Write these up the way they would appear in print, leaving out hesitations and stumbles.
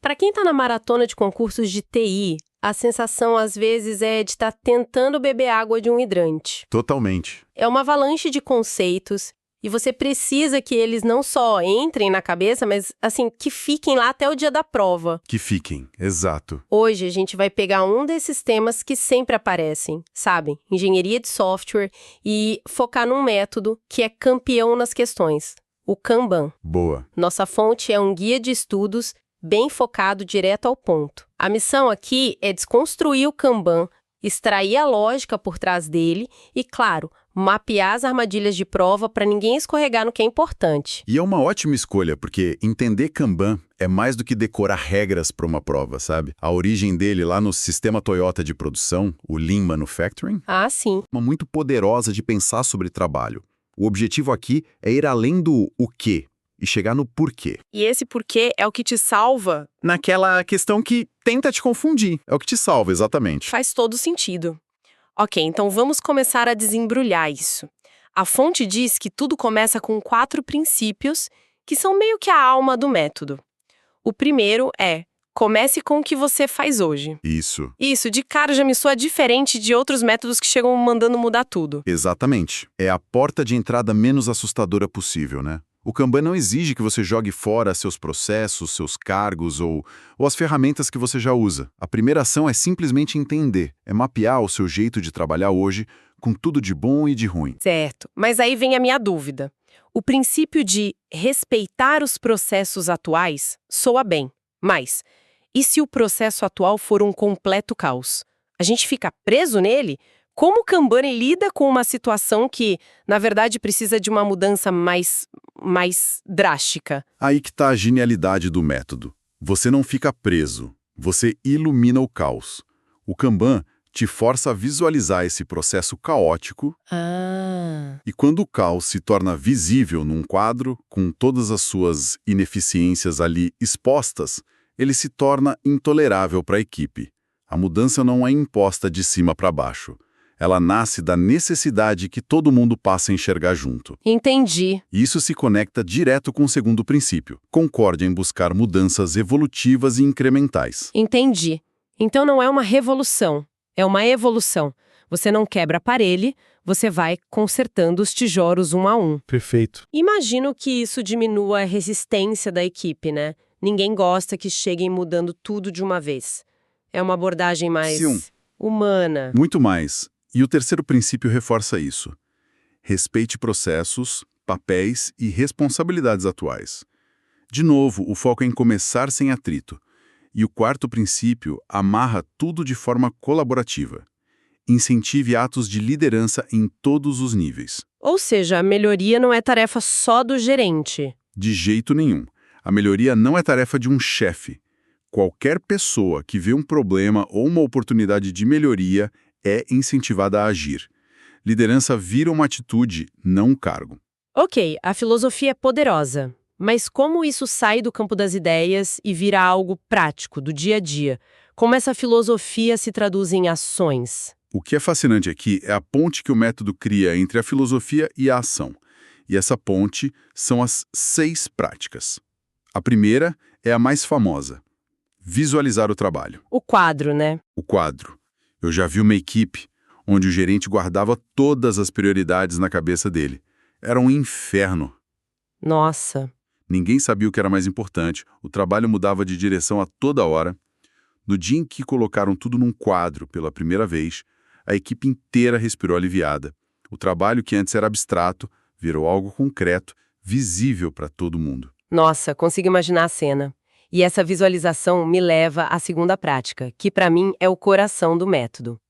Para quem está na maratona de concursos de TI, a sensação às vezes é de estar tentando beber água de um hidrante. Totalmente. É uma avalanche de conceitos e você precisa que eles não só entrem na cabeça, mas assim, que fiquem lá até o dia da prova. Que fiquem, exato. Hoje a gente vai pegar um desses temas que sempre aparecem, sabem? Engenharia de software e focar num método que é campeão nas questões, o Kanban. Boa. Nossa fonte é um guia de estudos bem focado direto ao ponto. A missão aqui é desconstruir o Kanban, extrair a lógica por trás dele e, claro, mapear as armadilhas de prova para ninguém escorregar no que é importante. E é uma ótima escolha, porque entender Kanban é mais do que decorar regras para uma prova, sabe? A origem dele lá no sistema Toyota de produção, o Lean Manufacturing, Ah, sim. uma muito poderosa de pensar sobre trabalho. O objetivo aqui é ir além do o quê e chegar no porquê. E esse porquê é o que te salva naquela questão que tenta te confundir. É o que te salva, exatamente. Faz todo sentido. Ok, então vamos começar a desembrulhar isso. A fonte diz que tudo começa com 4 princípios, que são meio que a alma do método. O primeiro é: comece com o que você faz hoje. Isso. Isso, de cara, já me soa diferente de outros métodos que chegam mandando mudar tudo. Exatamente. É a porta de entrada menos assustadora possível, né? O Kanban não exige que você jogue fora seus processos, seus cargos ou as ferramentas que você já usa. A primeira ação é simplesmente entender, é mapear o seu jeito de trabalhar hoje com tudo de bom e de ruim. Certo, mas aí vem a minha dúvida. O princípio de respeitar os processos atuais soa bem, mas e se o processo atual for um completo caos? A gente fica preso nele? Como o Kanban lida com uma situação que, na verdade, precisa de uma mudança mais drástica? Aí que está a genialidade do método. Você não fica preso, você ilumina o caos. O Kanban te força a visualizar esse processo caótico e quando o caos se torna visível num quadro, com todas as suas ineficiências ali expostas, ele se torna intolerável para a equipe. A mudança não é imposta de cima para baixo. Ela nasce da necessidade que todo mundo passa a enxergar junto. Entendi. Isso se conecta direto com o segundo princípio. Concorde em buscar mudanças evolutivas e incrementais. Entendi. Então não é uma revolução, é uma evolução. Você não quebra aparelho, você vai consertando os tijolos um a um. Perfeito. Imagino que isso diminua a resistência da equipe, né? Ninguém gosta que cheguem mudando tudo de uma vez. É uma abordagem mais Sim. humana. Muito mais. E o terceiro princípio reforça isso. Respeite processos, papéis e responsabilidades atuais. De novo, o foco é em começar sem atrito. E o quarto princípio amarra tudo de forma colaborativa. Incentive atos de liderança em todos os níveis. Ou seja, a melhoria não é tarefa só do gerente. De jeito nenhum. A melhoria não é tarefa de um chefe. Qualquer pessoa que vê um problema ou uma oportunidade de melhoria é incentivada a agir. Liderança vira uma atitude, não um cargo. Ok, a filosofia é poderosa. Mas como isso sai do campo das ideias e vira algo prático, do dia a dia? Como essa filosofia se traduz em ações? O que é fascinante aqui é a ponte que o método cria entre a filosofia e a ação. E essa ponte são as 6 práticas. A primeira é a mais famosa. Visualizar o trabalho. O quadro, né? O quadro. Eu já vi uma equipe onde o gerente guardava todas as prioridades na cabeça dele. Era um inferno. Nossa. Ninguém sabia o que era mais importante, o trabalho mudava de direção a toda hora. No dia em que colocaram tudo num quadro pela primeira vez, a equipe inteira respirou aliviada. O trabalho que antes era abstrato virou algo concreto, visível para todo mundo. Nossa, consigo imaginar a cena. E essa visualização me leva à segunda prática, que para mim é o coração do método.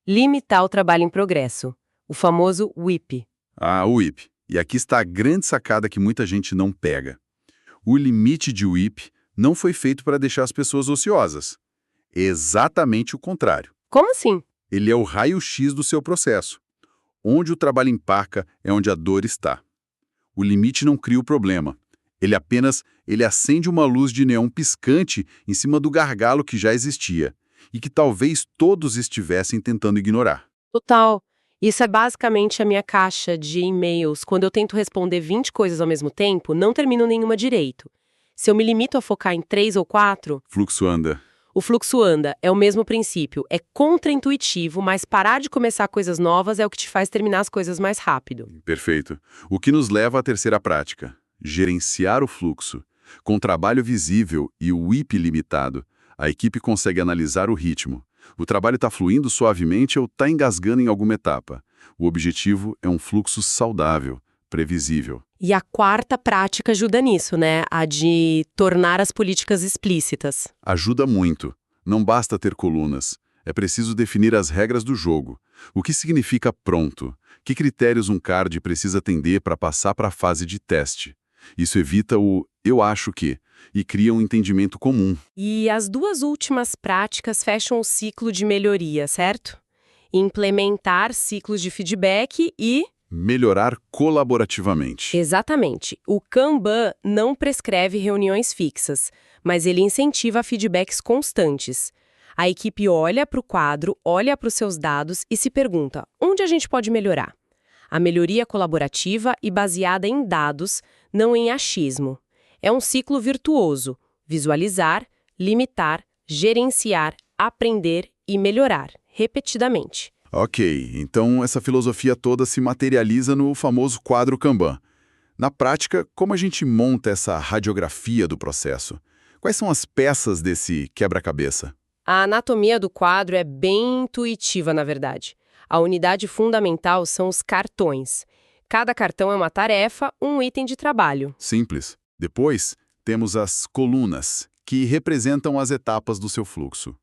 Limitar o trabalho em progresso, o famoso WIP. Ah, o WIP. E aqui está a grande sacada que muita gente não pega. O limite de WIP não foi feito para deixar as pessoas ociosas. Exatamente o contrário. Como assim? Ele é o raio-x do seu processo. Onde o trabalho empaca é onde a dor está. O limite não cria o problema. Ele acende uma luz de neon piscante em cima do gargalo que já existia e que talvez todos estivessem tentando ignorar. Total. Isso é basicamente a minha caixa de e-mails. Quando eu tento responder 20 coisas ao mesmo tempo, não termino nenhuma direito. Se eu me limito a focar em 3 ou 4, Fluxo anda. o fluxo anda. É o mesmo princípio. É contraintuitivo, mas parar de começar coisas novas é o que te faz terminar as coisas mais rápido. Perfeito. O que nos leva à terceira prática: gerenciar o fluxo. Com trabalho visível e o WIP limitado, a equipe consegue analisar o ritmo. O trabalho está fluindo suavemente ou está engasgando em alguma etapa. O objetivo é um fluxo saudável, previsível. E a quarta prática ajuda nisso, né? A de tornar as políticas explícitas. Ajuda muito. Não basta ter colunas. É preciso definir as regras do jogo. O que significa pronto? Que critérios um card precisa atender para passar para a fase de teste? Isso evita o "eu acho que" e cria um entendimento comum. E as duas últimas práticas fecham o ciclo de melhoria, certo? Implementar ciclos de feedback e... Melhorar colaborativamente. Exatamente. O Kanban não prescreve reuniões fixas, mas ele incentiva feedbacks constantes. A equipe olha para o quadro, olha para os seus dados e se pergunta: onde a gente pode melhorar? A melhoria colaborativa e baseada em dados, não em achismo. É um ciclo virtuoso: visualizar, limitar, gerenciar, aprender e melhorar, repetidamente. Ok, então essa filosofia toda se materializa no famoso quadro Kanban. Na prática, como a gente monta essa radiografia do processo? Quais são as peças desse quebra-cabeça? A anatomia do quadro é bem intuitiva, na verdade. A unidade fundamental são os cartões. Cada cartão é uma tarefa, um item de trabalho. Simples. Depois, temos as colunas, que representam as etapas do seu fluxo.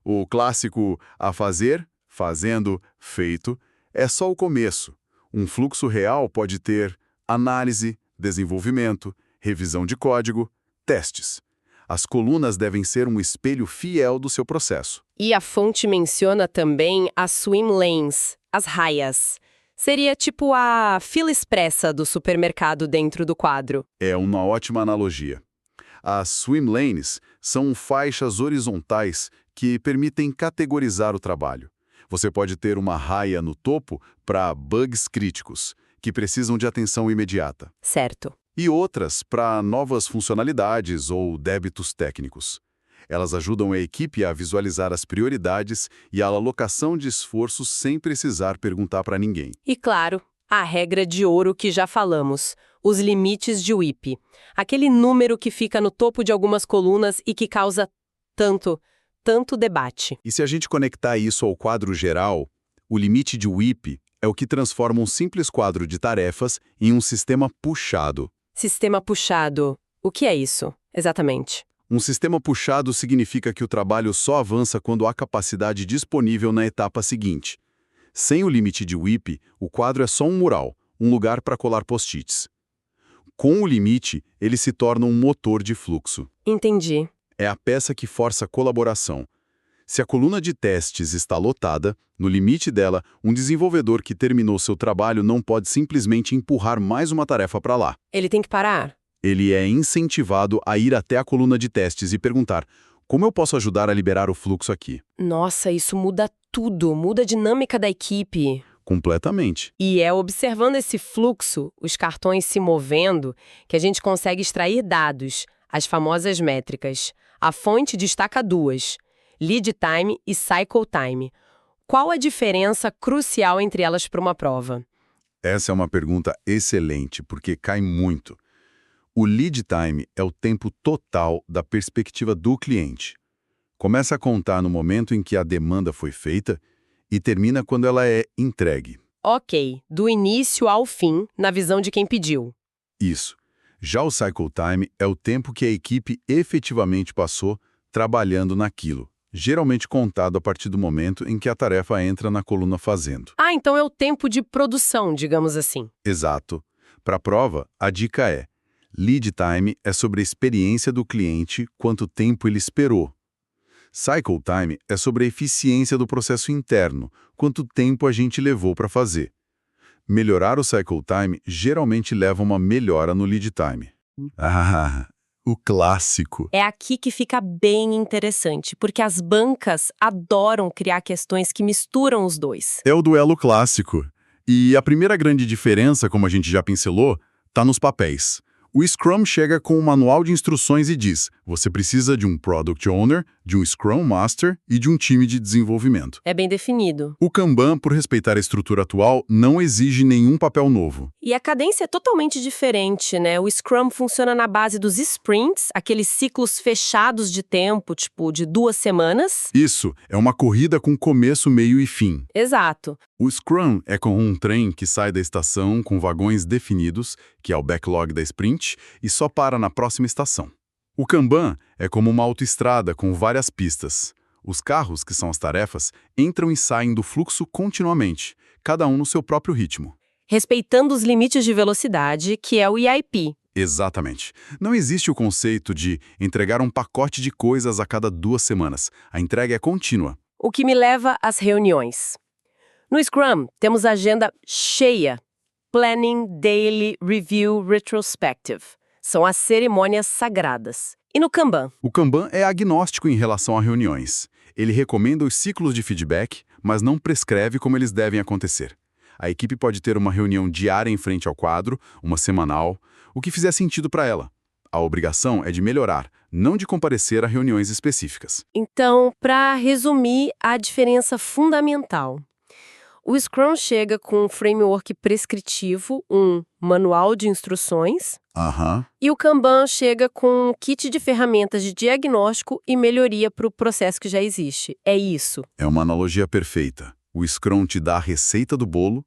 O clássico a fazer, fazendo, feito, é só o começo. Um fluxo real pode ter análise, desenvolvimento, revisão de código, testes. As colunas devem ser um espelho fiel do seu processo. E a fonte menciona também as swim lanes, as raias. Seria tipo a fila expressa do supermercado dentro do quadro. É uma ótima analogia. As swim lanes são faixas horizontais que permitem categorizar o trabalho. Você pode ter uma raia no topo para bugs críticos, que precisam de atenção imediata. Certo. E outras para novas funcionalidades ou débitos técnicos. Elas ajudam a equipe a visualizar as prioridades e a alocação de esforços sem precisar perguntar para ninguém. E claro, a regra de ouro que já falamos, os limites de WIP. Aquele número que fica no topo de algumas colunas e que causa tanto debate. E se a gente conectar isso ao quadro geral, o limite de WIP é o que transforma um simples quadro de tarefas em um sistema puxado. Sistema puxado. O que é isso, exatamente? Um sistema puxado significa que o trabalho só avança quando há capacidade disponível na etapa seguinte. Sem o limite de WIP, o quadro é só um mural, um lugar para colar post-its. Com o limite, ele se torna um motor de fluxo. Entendi. É a peça que força a colaboração. Se a coluna de testes está lotada, no limite dela, um desenvolvedor que terminou seu trabalho não pode simplesmente empurrar mais uma tarefa para lá. Ele tem que parar? Ele é incentivado a ir até a coluna de testes e perguntar: como eu posso ajudar a liberar o fluxo aqui? Nossa, isso muda tudo, muda a dinâmica da equipe. Completamente. E é observando esse fluxo, os cartões se movendo, que a gente consegue extrair dados, as famosas métricas. A fonte destaca duas: lead time e cycle time. Qual a diferença crucial entre elas para uma prova? Essa é uma pergunta excelente, porque cai muito. O lead time é o tempo total da perspectiva do cliente. Começa a contar no momento em que a demanda foi feita e termina quando ela é entregue. Ok, do início ao fim, na visão de quem pediu. Isso. Já o cycle time é o tempo que a equipe efetivamente passou trabalhando naquilo, geralmente contado a partir do momento em que a tarefa entra na coluna fazendo. Ah, então é o tempo de produção, digamos assim. Exato. Para a prova, a dica é: lead time é sobre a experiência do cliente, quanto tempo ele esperou. Cycle time é sobre a eficiência do processo interno, quanto tempo a gente levou para fazer. Melhorar o cycle time geralmente leva a uma melhora no lead time. Ah, o clássico. É aqui que fica bem interessante, porque as bancas adoram criar questões que misturam os dois. É o duelo clássico. E a primeira grande diferença, como a gente já pincelou, está nos papéis. O Scrum chega com um manual de instruções e diz: você precisa de um Product Owner, de um Scrum Master e de um time de desenvolvimento. É bem definido. O Kanban, por respeitar a estrutura atual, não exige nenhum papel novo. E a cadência é totalmente diferente, né? O Scrum funciona na base dos sprints, aqueles ciclos fechados de tempo, tipo de 2 semanas. Isso é uma corrida com começo, meio e fim. Exato. O Scrum é como um trem que sai da estação com vagões definidos, que é o backlog da sprint, e só para na próxima estação. O Kanban é como uma autoestrada com várias pistas. Os carros, que são as tarefas, entram e saem do fluxo continuamente, cada um no seu próprio ritmo. Respeitando os limites de velocidade, que é o EIP. Exatamente. Não existe o conceito de entregar um pacote de coisas a cada 2 semanas. A entrega é contínua. O que me leva às reuniões. No Scrum, temos a agenda cheia. Planning, Daily, Review, Retrospective. São as cerimônias sagradas. E no Kanban? O Kanban é agnóstico em relação a reuniões. Ele recomenda os ciclos de feedback, mas não prescreve como eles devem acontecer. A equipe pode ter uma reunião diária em frente ao quadro, uma semanal, o que fizer sentido para ela. A obrigação é de melhorar, não de comparecer a reuniões específicas. Então, para resumir, a diferença fundamental. O Scrum chega com um framework prescritivo, um manual de instruções, e o Kanban chega com um kit de ferramentas de diagnóstico e melhoria para o processo que já existe. É isso. É uma analogia perfeita. O Scrum te dá a receita do bolo,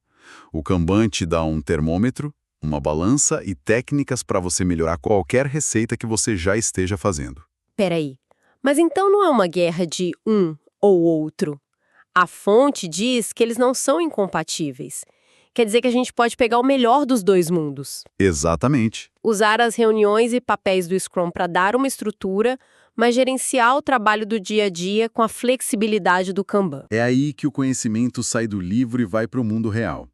o Kanban te dá um termômetro, uma balança e técnicas para você melhorar qualquer receita que você já esteja fazendo. Peraí, mas então não é uma guerra de um ou outro? A fonte diz que eles não são incompatíveis. Quer dizer que a gente pode pegar o melhor dos dois mundos. Exatamente. Usar as reuniões e papéis do Scrum para dar uma estrutura, mas gerenciar o trabalho do dia a dia com a flexibilidade do Kanban. É aí que o conhecimento sai do livro e vai para o mundo real.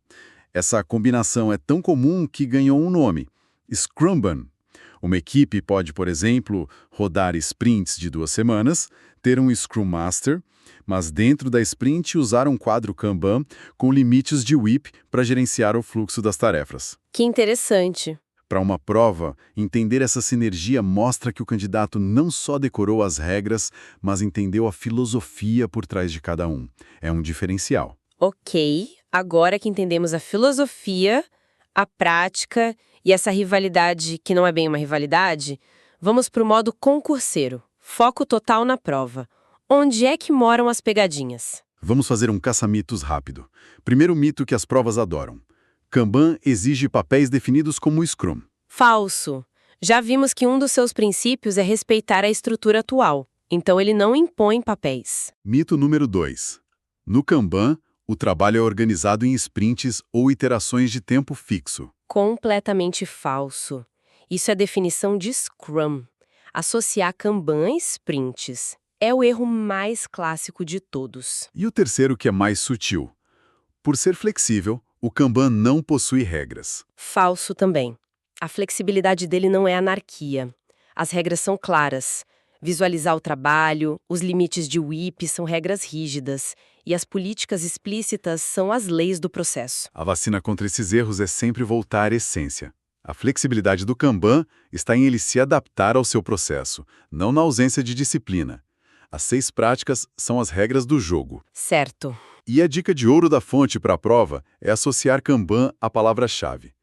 Essa combinação é tão comum que ganhou um nome, Scrumban. Uma equipe pode, por exemplo, rodar sprints de 2 semanas, ter um Scrum Master, mas dentro da sprint usar um quadro Kanban com limites de WIP para gerenciar o fluxo das tarefas. Que interessante. Para uma prova, entender essa sinergia mostra que o candidato não só decorou as regras, mas entendeu a filosofia por trás de cada um. É um diferencial. Ok, agora que entendemos a filosofia, a prática e essa rivalidade que não é bem uma rivalidade, vamos para o modo concurseiro. Foco total na prova. Onde é que moram as pegadinhas? Vamos fazer um caça-mitos rápido. Primeiro mito que as provas adoram. Kanban exige papéis definidos como o Scrum. Falso. Já vimos que um dos seus princípios é respeitar a estrutura atual, então ele não impõe papéis. Mito número 2. No Kanban, o trabalho é organizado em sprints ou iterações de tempo fixo. Completamente falso. Isso é a definição de Scrum. Associar Kanban a sprints é o erro mais clássico de todos. E o terceiro que é mais sutil. Por ser flexível, o Kanban não possui regras. Falso também. A flexibilidade dele não é anarquia. As regras são claras. Visualizar o trabalho, os limites de WIP são regras rígidas, e as políticas explícitas são as leis do processo. A vacina contra esses erros é sempre voltar à essência. A flexibilidade do Kanban está em ele se adaptar ao seu processo, não na ausência de disciplina. As 6 práticas são as regras do jogo. Certo. E a dica de ouro da fonte para a prova é associar Kanban à palavra-chave.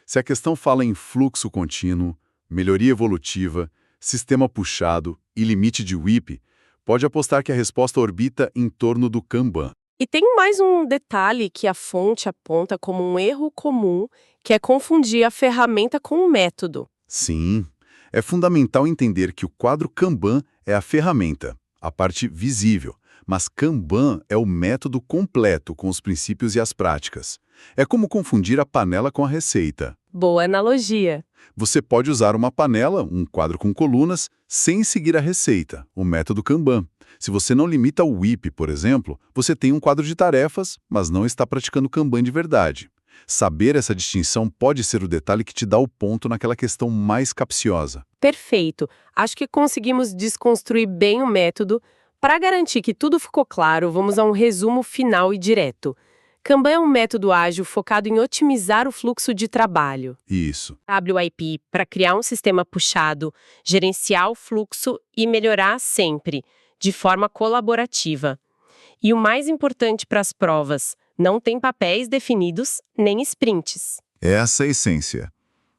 Se a questão fala em fluxo contínuo, melhoria evolutiva, sistema puxado e limite de WIP, pode apostar que a resposta orbita em torno do Kanban. E tem mais um detalhe que a fonte aponta como um erro comum, que é confundir a ferramenta com o método. Sim, é fundamental entender que o quadro Kanban é a ferramenta, a parte visível, mas Kanban é o método completo com os princípios e as práticas. É como confundir a panela com a receita. Boa analogia. Você pode usar uma panela, um quadro com colunas, sem seguir a receita, o método Kanban. Se você não limita o WIP, por exemplo, você tem um quadro de tarefas, mas não está praticando Kanban de verdade. Saber essa distinção pode ser o detalhe que te dá o ponto naquela questão mais capciosa. Perfeito. Acho que conseguimos desconstruir bem o método. Para garantir que tudo ficou claro, vamos a um resumo final e direto. Kanban é um método ágil focado em otimizar o fluxo de trabalho. Isso. WIP para criar um sistema puxado, gerenciar o fluxo e melhorar sempre, de forma colaborativa. E o mais importante para as provas, não tem papéis definidos nem sprints. Essa é a essência.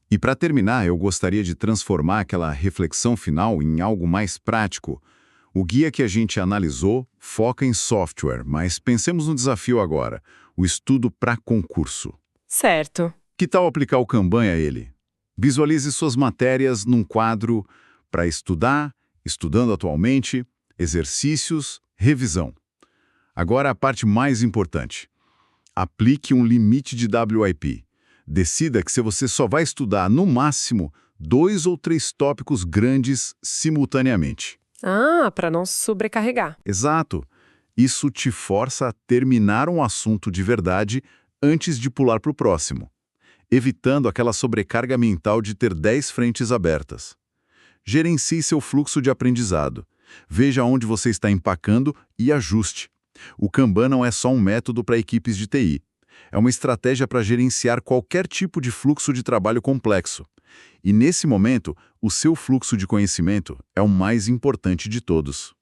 E para terminar, eu gostaria de transformar aquela reflexão final em algo mais prático. O guia que a gente analisou foca em software, mas pensemos no desafio agora, o estudo para concurso. Certo. Que tal aplicar o Kanban a ele? Visualize suas matérias num quadro para estudar, estudando atualmente, exercícios, revisão. Agora a parte mais importante. Aplique um limite de WIP. Decida que se você só vai estudar, no máximo, 2 ou 3 tópicos grandes simultaneamente. Para não sobrecarregar. Exato. Isso te força a terminar um assunto de verdade antes de pular para o próximo, evitando aquela sobrecarga mental de ter 10 frentes abertas. Gerencie seu fluxo de aprendizado. Veja onde você está empacando e ajuste. O Kanban não é só um método para equipes de TI. É uma estratégia para gerenciar qualquer tipo de fluxo de trabalho complexo. E nesse momento, o seu fluxo de conhecimento é o mais importante de todos.